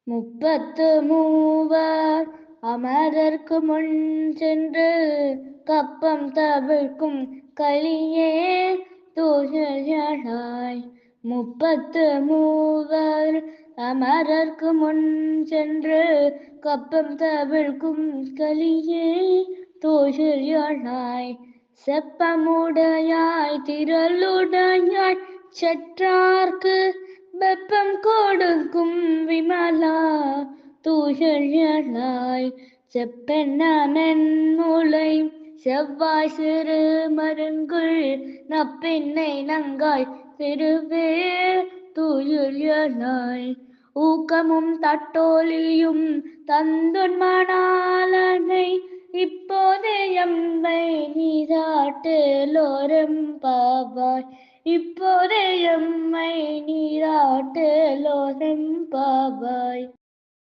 33 அமரர்க்கு முன் சென்று கப்பம் தவிர்க்கும் கலியே தூயழாய். 33 அமரர்க்கு முன் சென்று கப்பம் தவிர்க்கும் கலியே தூயழாய். செப்பமுடையாய் திரளுடையாய் செற்றார்க்கு வெப்பம் கொடுக்கும் விமலா தூயழாய். செப்பென்ன மென்முலை செவ்வாய் சிறு மருங்குள் நப்பின்னை நங்காய் திருவே தூயழாய். ஊக்கமும் தட்டோலியும் தந்துன் மணாளனை இப்போதே எம்மை நீராட்டலோரெம்பாவாய். இப்போதே எம்மை நீராட்டலோரெம்பாவாய்.